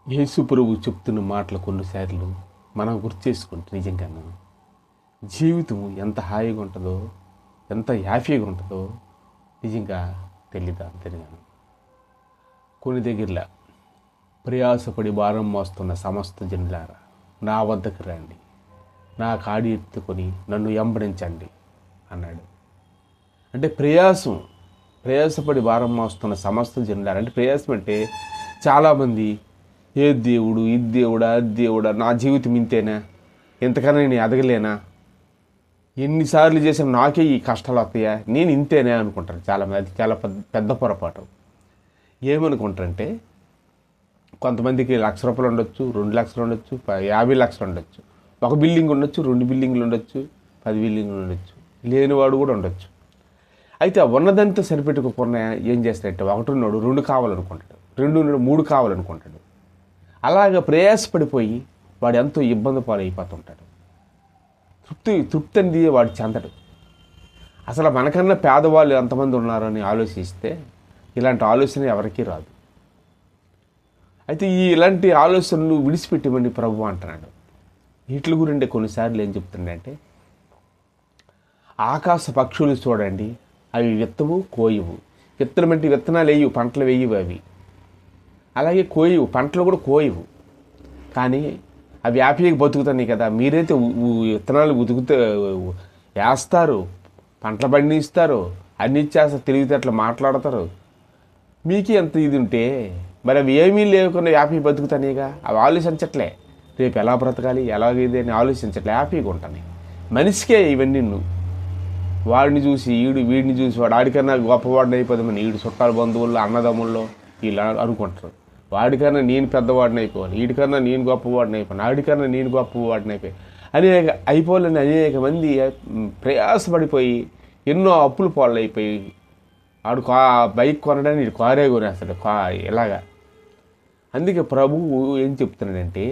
యేసు ప్రభువు చెప్తున్న మాటలు కొన్నిసార్లు మనం గుర్తు చేసుకుంటే నిజంగాను జీవితం ఎంత హాయిగా ఉంటుందో, ఎంత హ్యాపీగా ఉంటుందో నిజంగా తెలీదు అంతేగాను. కొన్ని దగ్గరలో ప్రయాసపడి భారం మోస్తున్న సమస్త జనులారా నా వద్దకు రండి, నా కాడి ఎత్తుకొని నన్ను వెంబడించండి అన్నాడు. అంటే ప్రయాసపడి భారం మోస్తున్న సమస్త జనులారా అంటే ప్రయాసం అంటే చాలామంది ఏ దేవుడు, ఇది దేవుడా, అది దేవుడా, నా జీవితం ఇంతేనా, ఇంతకన్నా నేను ఎదగలేనా, ఎన్నిసార్లు చేసాను నాకే ఈ కష్టాలు వస్తాయా, నేను ఇంతేనే అనుకుంటారు చాలామంది. అది చాలా పెద్ద పొరపాటు. ఏమనుకుంటారంటే కొంతమందికి ₹1,00,000 ఉండొచ్చు, 2,00,000 ఉండొచ్చు, 50 లక్షలు ఉండొచ్చు, ఒక బిల్డింగ్ ఉండొచ్చు, 2 బిల్డింగ్లు ఉండొచ్చు, 10 బిల్డింగ్లు ఉండొచ్చు, లేనివాడు కూడా ఉండొచ్చు. అయితే ఉన్నదంతా సరిపెట్టుకోకుండా ఏం చేస్తాడంటే ఒకటి ఉన్నాడు 2 కావాలనుకుంటాడు, 2 ఉన్నాడు 3 కావాలనుకుంటాడు. అలాగ ప్రయాసపడిపోయి వాడు ఎంతో ఇబ్బంది పాలైపోతుంటాడు. తృప్తి అనేది వాడు చెందడు. అసలు మనకన్నా పేదవాళ్ళు ఎంతమంది ఉన్నారని ఆలోచిస్తే ఇలాంటి ఆలోచన ఎవరికీ రాదు. అయితే ఇలాంటి ఆలోచనలు విడిచిపెట్టమని ప్రభు అంటున్నాడు. వీటి గురించి కొన్నిసార్లు ఏం చెప్తుండంటే, ఆకాశ పక్షులు చూడండి, అవి విత్తవు కోయవు. విత్తనం అంటే విత్తనాలు వేయవు, పంటలు వేయవు అవి. అలాగే కోయవు, పంటలు కూడా కోయవు, కానీ అవి హ్యాపీగా బతుకుతున్నాయి కదా. మీరైతే విత్తనాలు వేస్తారు, పంటలు పండిస్తారు, అన్ని ఇచ్చేస్తారు, తెలివితేటలు మాట్లాడతారు. మీకే ఎంత ఇది ఉంటే మరి అవి ఏమీ లేకుండా హ్యాపీ బతుకుతానేగా. అవి ఆలోచించట్లే రేపు ఎలా బ్రతకాలి, ఎలాగేది అని ఆలోచించట్లే, హ్యాపీగా ఉంటాయి. మనిషికే ఇవన్నీ వాడిని చూసి వీడిని చూసి వాడు ఆడికన్నా గొప్పవాడిని అయిపోదామని వీడు చుట్టాల బంధువుల్లో అన్నదమ్ముల్లో వీళ్ళు అనుకుంటారు. వాడికన్నా నేను పెద్దవాడిని అయిపోవాలి, వీడికన్నా నేను గొప్పవాడిని అయిపోయాను, ఆడికన్నా నేను గొప్పవాడిని అయిపోవాలని అనేక మంది ప్రయాసపడిపోయి ఎన్నో అప్పులు పాలైపోయి వాడు బైక్ కొనడానికి వీడు కారే కొనేస్తాడు ఇలాగా. అందుకే ప్రభువు ఏం చెప్తున్నాడంటే,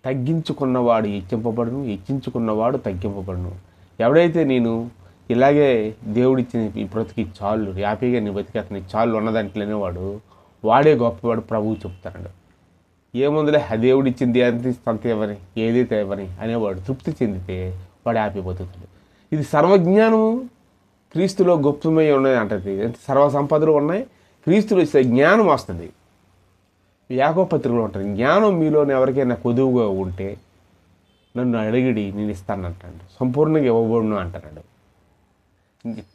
తగ్గించుకున్నవాడు హెచ్చింపబడును, హెచ్చించుకున్నవాడు తగ్గింపబడును. ఎవడైతే నేను ఇలాగే దేవుడిచ్చిన ఈ బ్రతికి చాలు, హ్యాపీగా నీ బతికేస్తాను, చాలు ఉన్నదంటలేనే వాడే గొప్పవాడు ప్రభువు చెప్తాడు. ఏముందిలే ఆ దేవుడిచ్చింది అంత ఇవ్వని, ఏదైతే ఇవ్వని అనేవాడు తృప్తి చెందితే వాడు హ్యాపీ బతుకుతాడు. ఇది సర్వజ్ఞానము క్రీస్తులో గొప్పమై ఉన్నది అంటది. సర్వ సంపదలు ఉన్నాయి, క్రీస్తులో జ్ఞానం వస్తుంది. యాకోబు పత్రికలో ఉంటుంది, జ్ఞానం మీలోనే ఎవరికైనా కొదువుగా ఉంటే నన్ను అడిగిడి నేను ఇస్తానంటాడు, సంపూర్ణంగా ఇవ్వబడును అంటున్నాడు.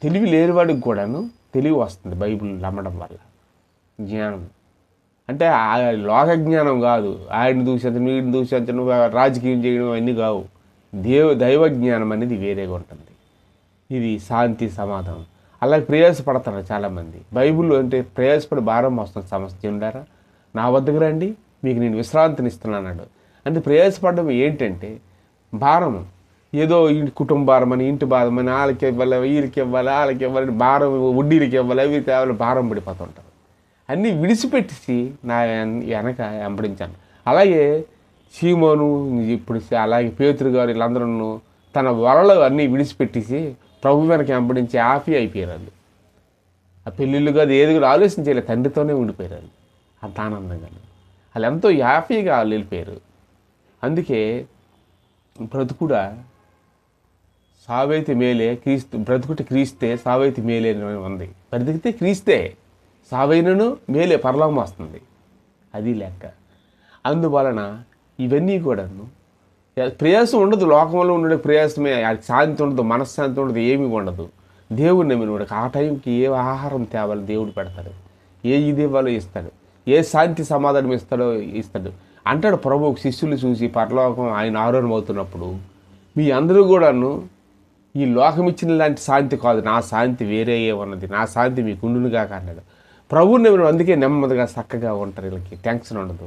తెలివి లేనివాడికి కూడాను తెలివి వస్తుంది బైబిల్ నమ్మడం వల్ల. జ్ఞానం అంటే లోక జ్ఞానం కాదు, ఆయన దూషించడం, వీడిని దూషించడం, రాజకీయం చేయడం అవన్నీ కావు. దైవ జ్ఞానం అనేది వేరేగా ఉంటుంది. ఇది శాంతి, సమాధానం. అలాగే ప్రయాసపడతారు చాలామంది. బైబిల్లో అంటే ప్రయాసపడి భారం వస్తుంది సమస్యలారా నా వద్దకు రండి, మీకు నేను విశ్రాంతిని ఇస్తున్నాను. అంటే ప్రయాసపడడం ఏంటంటే భారం, ఏదో కుటుంబ భారం అని, ఇంటి భారం అని, వాళ్ళకి ఇవ్వాలి, వీళ్ళకి ఇవ్వాలి, వాళ్ళకి ఇవ్వాలి, భారం వడ్డీలకి ఇవ్వాలి, అవి తేవాలి, భారం పడిపోతుంటారు. అన్నీ విడిచిపెట్టేసి నా వెనక వెంబడించాను. అలాగే సీమోను, ఇప్పుడు అలాగే పేతురు గారు వీళ్ళందరూ తన వలలు అన్నీ విడిచిపెట్టేసి ప్రభు వెనక వెంబడించి హ్యాపీ అయిపోయారు. ఆ పెళ్ళిళ్ళు కాదు ఏది కూడా ఆలోచించలేదు, తండ్రితోనే ఉండిపోయారు. అంత ఆనందంగా వాళ్ళు ఎంతో హ్యాపీగా వాళ్ళు వెళ్ళిపోయారు. అందుకే బ్రతుకుడా సావైతే మేలే, బ్రతుకుటి క్రీస్తే సావైతే మేలే అని ఉంది. బ్రతికితే క్రీస్తే, సావైనను మేలే, పరలోకం వస్తుంది. అది లెక్క. అందువలన ఇవన్నీ కూడాను ప్రయాసం ఉండదు. లోకంలో ఉండే ప్రయాసమే, శాంతి ఉండదు, మనశ్శాంతి ఉండదు, ఏమీ ఉండదు. దేవుడిని నమ్మినవాడికి ఆ టైంకి ఏ ఆహారం తేవాలి దేవుడు పెడతాడు, ఏ ఇది ఇవ్వాలో ఇస్తాడు, ఏ శాంతి సమాధానం ఇస్తాడు అంటాడు ప్రభు. శిష్యులు చూసి పరలోకం ఆయన ఆరోహణమవుతున్నప్పుడు, మీ అందరూ కూడాను ఈ లోకం ఇచ్చిన లాంటి శాంతి కాదు, నా శాంతి వేరే ఉన్నది, నా శాంతి మీకు ఉండునుగా అన్నాడు ప్రభువుని నమ్మిన. అందుకే నెమ్మదిగా చక్కగా ఉంటారు, వీళ్ళకి టెన్షన్ ఉండదు.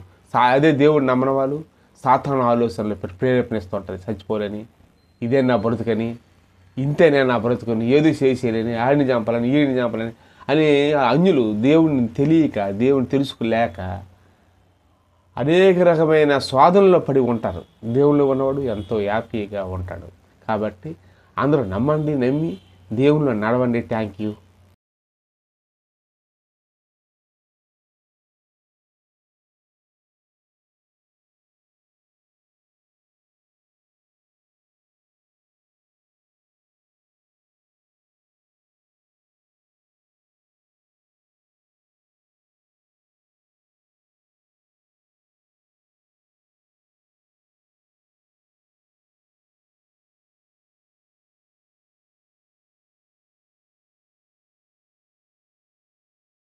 అదే దేవుడు నమ్మని వాళ్ళు సాతాను ఆలోచనలు ప్రేరేపణిస్తూ ఉంటుంది. చచ్చిపోలేని, ఇదే నా బ్రతుకని, ఇంతేనే నా బ్రతుకని, ఏది చేసేయలేని, ఆడిని చంపాలని, ఈడిని చంపాలని అని అన్యులు దేవుడిని తెలియక, దేవుడిని తెలుసుకోలేక అనేక రకమైన స్వాధనలో పడి ఉంటారు. దేవుళ్ళు ఉన్నవాడు ఎంతో హ్యాపీగా ఉంటాడు. కాబట్టి అందరూ నమ్మండి, నమ్మి దేవుళ్ళు నడవండి. Thank you.